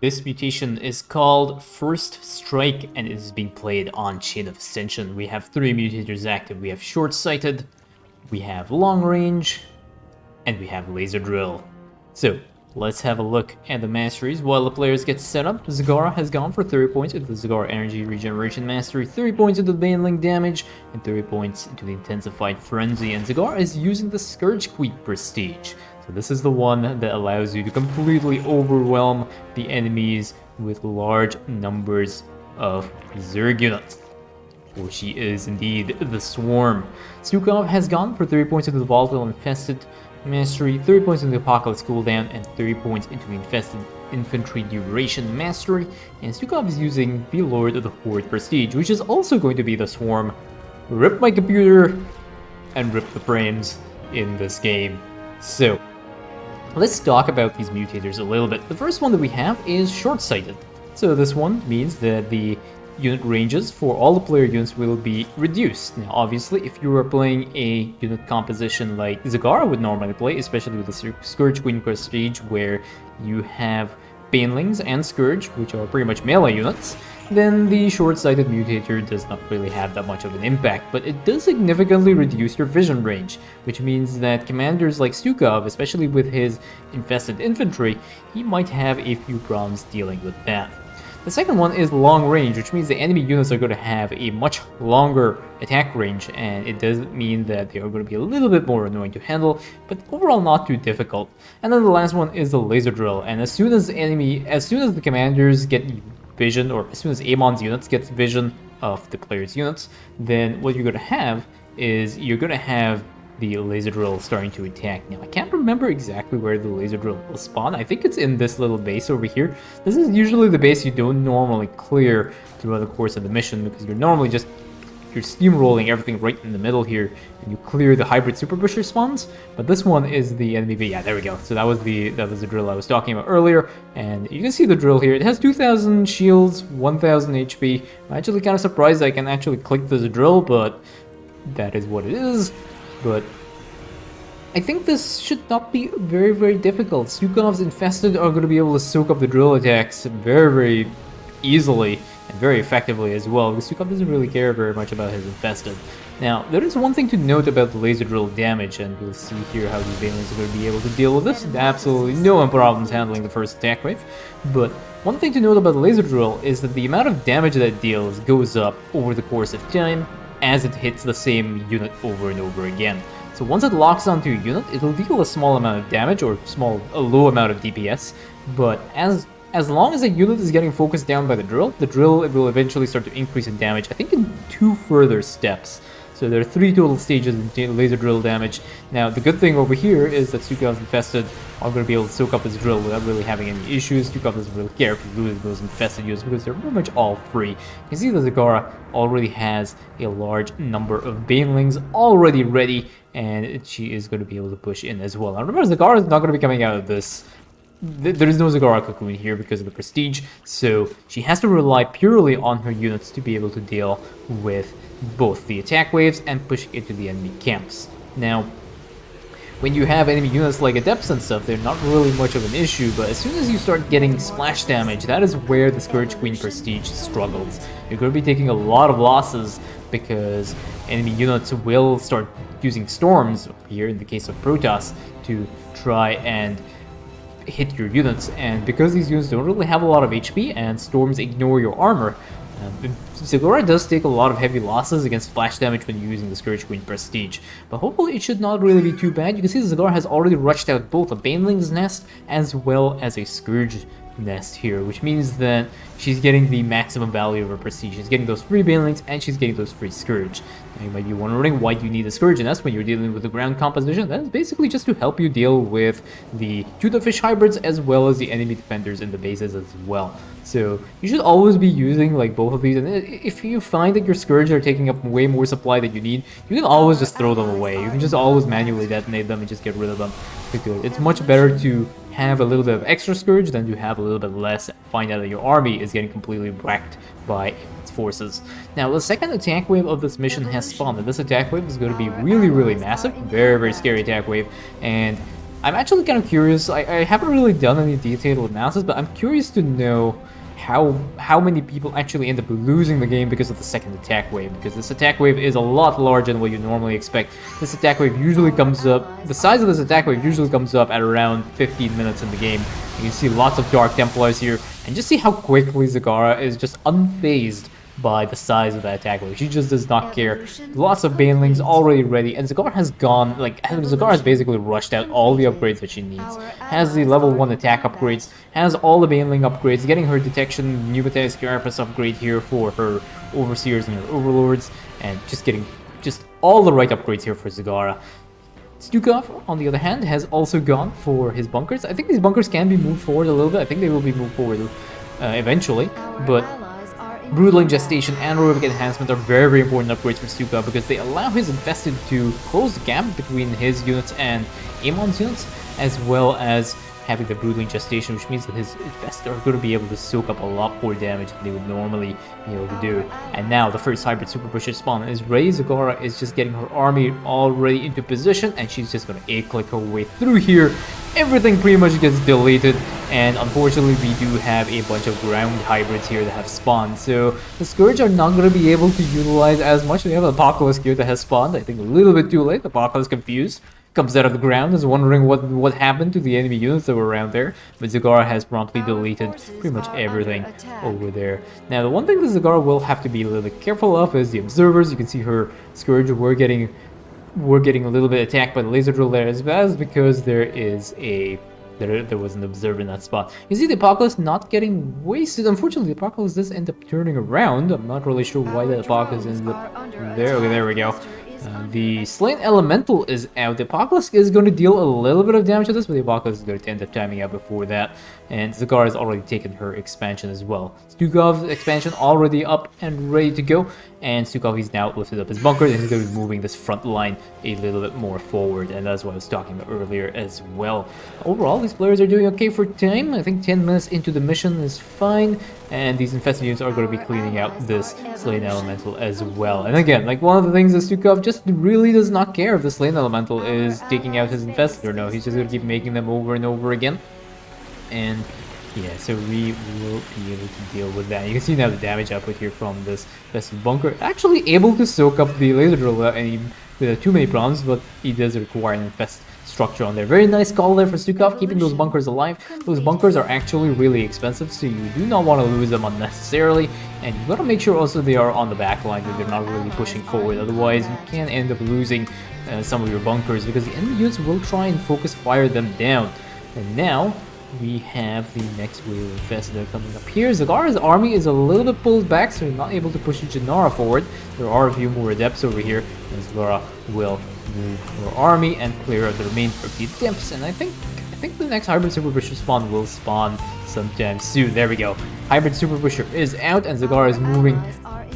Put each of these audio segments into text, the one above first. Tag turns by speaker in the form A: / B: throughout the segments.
A: This mutation is called First Strike and is being played on Chain of Ascension. We have 3 mutators active. We have Shortsighted, we have Long Range, and we have Laser Drill. So, let's have a look at the masteries. While the players get set up, Zagara has gone for 30 points into the Zagara Energy Regeneration Mastery, 30 points into the Baneling Damage, and 30 points into the Intensified Frenzy. And Zagara is using the Scourge Queen Prestige. So this is the one that allows you to completely overwhelm the enemies with large numbers of Zerg units. For she is indeed the Swarm. Stukov has gone for 30 points into the Volatile Infested Mastery, 30 points into the Apocalypse Cooldown, and 30 points into the Infested Infantry Duration Mastery. And Stukov is using the Lord of the Horde Prestige, which is also going to be the Swarm. Rip my computer and rip the frames in this game. So, let's talk about these mutators a little bit. The first one that we have is Shortsighted. So this one means that the unit ranges for all the player units will be reduced. Now obviously if you are playing a unit composition like Zagara would normally play, especially with the Scourge Queen Prestige where you have Banelings and Scourge, which are pretty much melee units, then the Short-Sighted Mutator does not really have that much of an impact, but it does significantly reduce your vision range, which means that commanders like Stukov, especially with his Infested Infantry, he might have a few problems dealing with that. The second one is long range, which means the enemy units are going to have a much longer attack range, and it does mean that they are going to be a little bit more annoying to handle, but overall not too difficult. And then the last one is the Laser Drill, and as soon as the commanders get vision, or as soon as Amon's units get vision of the player's units, then what you're going to have is you're going to have the Laser Drill starting to attack. Now, I can't remember exactly where the Laser Drill will spawn. I think it's in this little base over here. This is usually the base you don't normally clear throughout the course of the mission, because you're normally just steamrolling everything right in the middle here, and you clear the hybrid super pusher spawns. But this one is the enemy base. Yeah, there we go. So that was the drill I was talking about earlier, and you can see the drill here. It has 2,000 shields, 1,000 HP. I'm actually kind of surprised I can actually click this drill, but that is what it is. But I think this should not be very, very difficult. Stukov's Infested are going to be able to soak up the drill attacks very, very easily and very effectively as well, because Stukov doesn't really care very much about his Infested. Now, there is one thing to note about the Laser Drill damage, and we'll see here how these Banelings are going to be able to deal with this. Absolutely no problems handling the first attack wave. But one thing to note about the Laser Drill is that the amount of damage that it deals goes up over the course of time as it hits the same unit over and over again. So once it locks onto a unit, it'll deal a small amount of damage, or a low amount of DPS, but as long as a unit is getting focused down by the drill will eventually start to increase in damage, I think in 2 further steps. So there are 3 total stages in Laser Drill damage. Now, the good thing over here is that Stukov's Infested are going to be able to soak up his drill without really having any issues. Stukov doesn't really care if he loses those Infested units because they're pretty much all free. You can see that Zagara already has a large number of Banelings already ready, and she is going to be able to push in as well. Now remember, Zagara is not going to be coming out of this. There is no Zagara cocoon here because of the prestige, so she has to rely purely on her units to be able to deal with both the attack waves and pushing into the enemy camps. Now, when you have enemy units like Adepts and stuff, they're not really much of an issue, but as soon as you start getting splash damage, that is where the Scourge Queen Prestige struggles. You're going to be taking a lot of losses because enemy units will start using storms, here in the case of Protoss, to try and hit your units, and because these units don't really have a lot of HP and storms ignore your armor, Zagara does take a lot of heavy losses against splash damage when you're using the Scourge Queen Prestige, but hopefully it should not really be too bad. You can see Zagara has already rushed out both a Baneling's nest as well as a Scourge nest here, which means that she's getting the maximum value of her prestige. She's getting those free Banelings and she's getting those free Scourge. Now you might be wondering why you need a Scourge nest when you're dealing with the ground composition. That is basically just to help you deal with the tuna fish hybrids as well as the enemy defenders in the bases as well. So you should always be using like both of these, and if you find that your Scourge are taking up way more supply than you need, you can always just throw them away. You can just always manually detonate them and just get rid of them, because it's much better to have a little bit of extra Scourge than to have a little bit less and find out that your army is getting completely wrecked by its forces. Now, the second attack wave of this mission has spawned, and this attack wave is going to be really, really massive, very, very scary attack wave, and I'm actually kind of curious. I haven't really done any detailed analysis, but I'm curious to know how many people actually end up losing the game because of the second attack wave, because this attack wave is a lot larger than what you normally expect. This attack wave usually comes up, the size of this attack wave usually comes up at around 15 minutes in the game. You can see lots of Dark Templars here, and just see how quickly Zagara is just unfazed by the size of that attack wave. She just does not care. Lots of banelings already ready, and Zagara has gone, like, Zagara has basically rushed out all the upgrades that she needs. Has the level 1 attack upgrades, has all the baneling upgrades, getting her detection, Mutators, Carapace upgrade here for her Overseers and her Overlords, and just getting just all the right upgrades here for Zagara. Stukov, on the other hand, has also gone for his bunkers. I think these bunkers can be moved forward a little bit. I think they will be moved forward eventually, but Brutal Ingestation and Aerobic Enhancement are very, very important upgrades for Stukov because they allow his Infested to close the gap between his units and Amon's units, as well as having the Brutal Ingestation, which means that his Infested are going to be able to soak up a lot more damage than they would normally be able to do. And now the first Hybrid Super Pusher spawn is ready. Zagara is just getting her army already into position, and she's just going to A-click her way through here. Everything pretty much gets deleted, and unfortunately we do have a bunch of ground hybrids here that have spawned, so the Scourge are not going to be able to utilize as much. We have an Apocalypse here that has spawned, I think a little bit too late. Apocalypse confused, comes out of the ground, is wondering what happened to the enemy units that were around there, but Zagara has promptly deleted pretty much everything over there. Now the one thing that Zagara will have to be a little bit careful of is the Observers. You can see her Scourge, we're getting a little bit attacked by the laser drill there, as well as because there was an observer in that spot. You see the Apocalypse not getting wasted. Unfortunately, the Apocalypse does end up turning around. I'm not really sure why the Apocalypse ended up there. Okay, there we go. The Slain Elemental is out. The Apocalypse is going to deal a little bit of damage to this, but the Apocalypse is going to end up timing out before that. And Zagara has already taken her expansion as well. Stukov's expansion already up and ready to go. And Stukov, he's now lifted up his bunker, and he's going to be moving this front line a little bit more forward. And that's what I was talking about earlier as well. Overall, these players are doing okay for time. I think 10 minutes into the mission is fine. And these infested units are going to be cleaning out this Slain Elemental as well. And again, like, one of the things that Stukov just really does not care if the Slain Elemental is taking out his infested or no. He's just going to keep making them over and over again. And yeah, so we will be able to deal with that. You can see now the damage output here from this infested bunker. Actually able to soak up the laser drill without too many problems, but he does require an infest structure on there. Very nice call there for Stukov, keeping those bunkers alive. Those bunkers are actually really expensive, so you do not want to lose them unnecessarily, and you got to make sure also they are on the back line, that they're not really pushing forward. Otherwise you can end up losing some of your bunkers, because the enemy units will try and focus fire them down. And now we have the next wave of infested coming up here. Zagara's army is a little bit pulled back, so you're not able to push Janara forward. There are a few more adepts over here, and Zagara will move her army and clear out the remainder of the adepts. And I think the next Hybrid Super Pusher spawn will spawn sometime soon. There we go. Hybrid Super Pusher is out, and Zagara is moving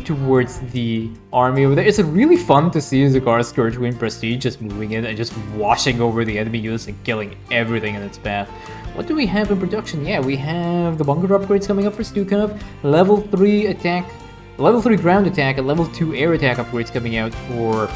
A: towards the army over there. It's really fun to see Zagara's Scourge win prestige, just moving in and just washing over the enemy units and killing everything in its path. What do we have in production? Yeah, we have the bunker upgrades coming up for Stukov, level 3 attack, level 3 ground attack, and level 2 air attack upgrades coming out for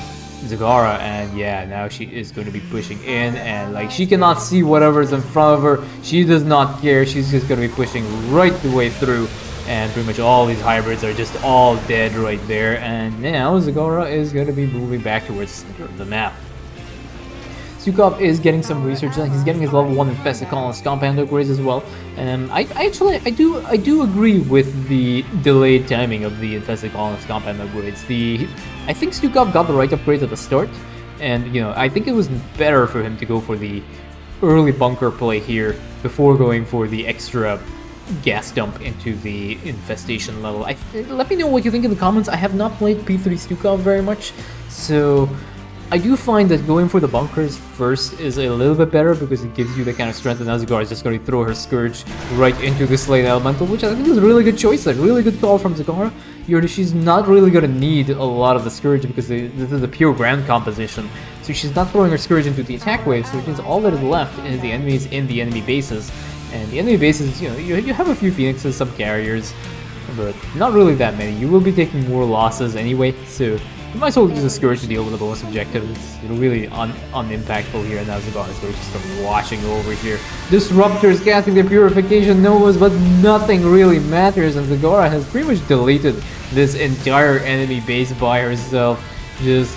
A: Zagara. And yeah, now she is going to be pushing in, and like, she cannot see whatever's in front of her. She does not care. She's just going to be pushing right the way through, and pretty much all these hybrids are just all dead right there. And now Zagara is going to be moving back towards the center of the map. Stukov is getting some research done. He's getting his level 1 infested colonist compound upgrades as well. I do agree with the delayed timing of the infested colonist compound upgrades. I think Stukov got the right upgrades at the start, and you know, I think it was better for him to go for the early bunker play here before going for the extra gas dump into the infestation level. Let me know what you think in the comments. I have not played P3 Stukov very much, so I do find that going for the bunkers first is a little bit better because it gives you the kind of strength, and Zagara is just going to throw her Scourge right into the Slain Elemental, which I think is a really good choice, a really good call from Zagara. She's not really going to need a lot of the Scourge because this is a pure ground composition, so she's not throwing her Scourge into the attack wave, so it means all that is left is the enemies in the enemy bases. And the enemy bases, you know, you have a few Phoenixes, some carriers, but not really that many. You will be taking more losses anyway, so You might as well use a Scourge to deal with the bonus objective. It's really unimpactful here, and now Zagara's going to start watching over here. Disruptors casting their Purification Novas, but nothing really matters, and Zagara has pretty much deleted this entire enemy base by herself. Just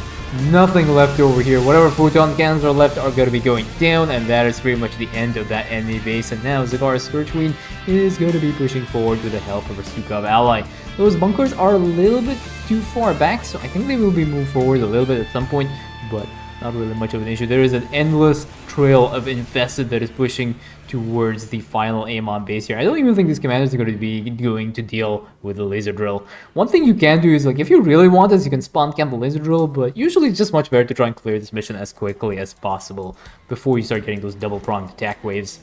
A: nothing left over here. Whatever photon cannons are left are going to be going down, and that is pretty much the end of that enemy base. And now Zagara's Scourge Queen is going to be pushing forward with the help of her Stukov ally. Those bunkers are a little bit too far back, so I think they will be moved forward a little bit at some point, but not really much of an issue. There is an endless trail of infested that is pushing towards the final Amon base here. I don't even think these commanders are going to deal with the laser drill. One thing you can do is, like, if you really want this, you can spawn camp the laser drill, but usually it's just much better to try and clear this mission as quickly as possible before you start getting those double-pronged attack waves.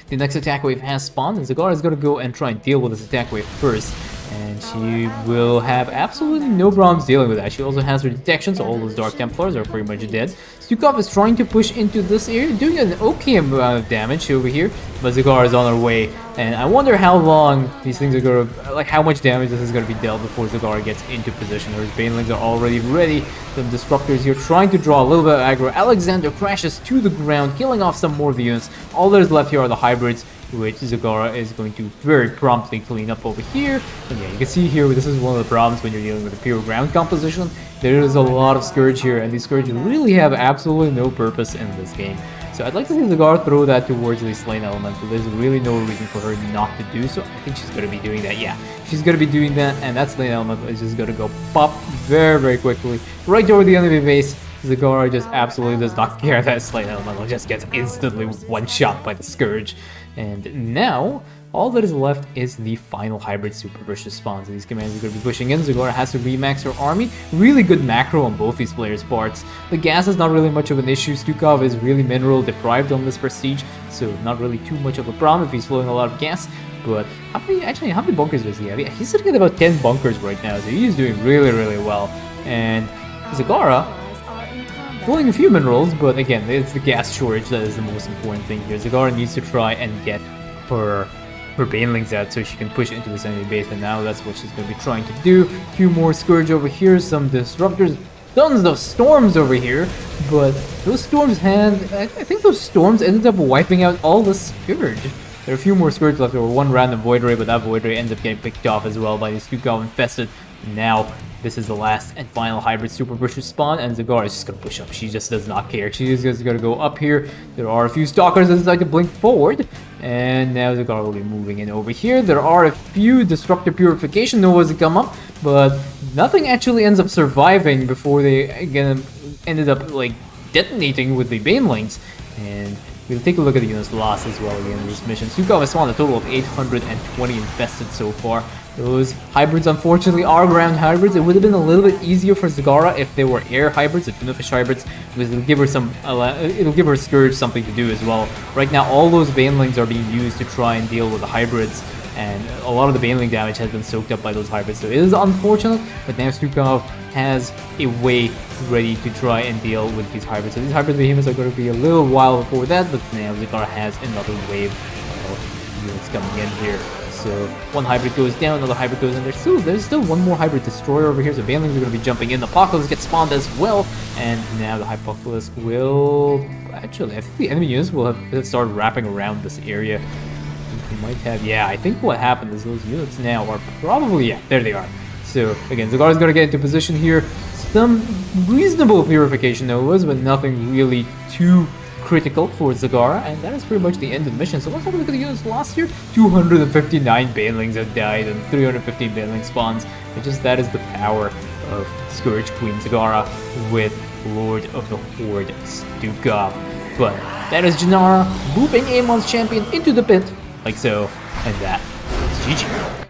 A: The next attack wave has spawned, and Zagara is going to go and try and deal with this attack wave first. And she will have absolutely no problems dealing with that. She also has her detection, so all those Dark Templars are pretty much dead. Stukov is trying to push into this area, doing an okay amount of damage over here, but Zagara is on her way. And I wonder how long these things are going to, like, how much damage this is going to be dealt before Zagara gets into position. Her Banelings are already ready. Some Disruptors here trying to draw a little bit of aggro. Alexander crashes to the ground, killing off some more of the units. All that is left here are the hybrids, which Zagara is going to very promptly clean up over here. And yeah, you can see here, this is one of the problems when you're dealing with a pure ground composition. There is a lot of Scourge here, and these Scourge really have absolutely no purpose in this game. So I'd like to see Zagara throw that towards the Slain Elemental. There's really no reason for her not to do so. I think she's going to be doing that. Yeah, she's going to be doing that, and that Slain Elemental is just going to go pop very, very quickly right over the enemy base. Zagara just absolutely does not care that Slain Elemental just gets instantly one-shot by the Scourge. And now, all that is left is the final hybrid super vicious spawns. These commands are going to be pushing in. Zagara has to remax her army. Really good macro on both these players' parts. The gas is not really much of an issue. Stukov is really mineral deprived on this prestige, so not really too much of a problem if he's flowing a lot of gas. But how many bunkers does he have? Yeah, he's sitting at about 10 bunkers right now, so he's doing really, really well. And Zagara flowing a few minerals, but again, it's the gas shortage that is the most important thing here. Zagara needs to try and get her Banelings out so she can push into this enemy base, and now that's what she's going to be trying to do. A few more Scourge over here, some Disruptors, tons of Storms over here, but those Storms I think those Storms ended up wiping out all the Scourge. There are a few more Scourge left over, one random Void Ray, but that Void Ray ends up getting picked off as well by the Stukov infested. Now, this is the last and final hybrid super pusher spawn, and Zagara is just going to push up. She just does not care. She is just going to go up here. There are a few Stalkers that decide to blink forward, and now Zagara will be moving in over here. There are a few Disruptor Purification Novas that come up, but nothing actually ends up surviving before they again ended up like detonating with the Banelings. And we'll take a look at the units lost as well again in this mission. Stukov has spawned a total of 820 infested so far. Those hybrids, unfortunately, are ground hybrids. It would have been a little bit easier for Zagara if they were air hybrids, the tuna fish hybrids, because it'll give her Scourge something to do as well. Right now, all those Banelings are being used to try and deal with the hybrids, and a lot of the Baneling damage has been soaked up by those hybrids. So it is unfortunate, but now Stukov has a way ready to try and deal with these hybrids. So these hybrid behemoths are going to be a little while before that, but now Zagara has another wave of units coming in here. So one hybrid goes down, another hybrid goes in. There's still one more hybrid destroyer over here, so Banelings are going to be jumping in. The Apocalypse gets spawned as well, and now the Apocalypse will... Actually, I think the enemy units will have started wrapping around this area. We might have... Yeah, I think what happened is those units now are probably... Yeah, there they are. So, again, Zagara's going to get into position here. Some reasonable Purification Novas, but nothing really too critical for Zagara, and that is pretty much the end of the mission. So let's have a look at the units last year. 259 Banelings have died and 315 Baneling spawns. That is the power of Scourge Queen Zagara with Lord of the Horde Stukov. But that is Janara looping Amon's champion into the pit, like so, and that is GG.